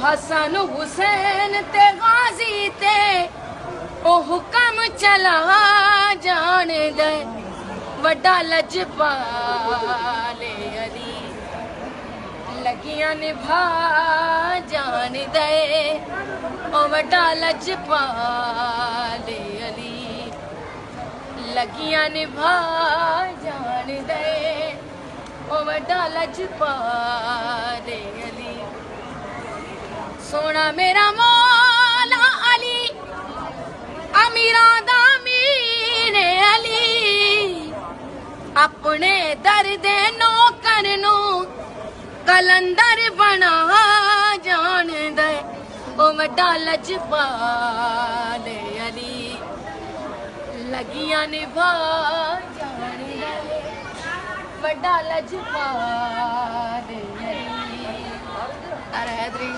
हसन हुसैन ते गाजी ते ओ हुक्म चला जान दे वड्डा लजपाले अली लगियां निभा जान दे ओ वड्डा लजपाले अली लगियां निभा जान दे ओ वड्डा लजपाले अली सोना मेरा मौला अली अमीरा दा मीर अली अपने दर्द नौकर नू कलंदर बना जान दे ओ वड्डा लजपाले अली लगियां निभा जान दे वड्डा लजपाले अली।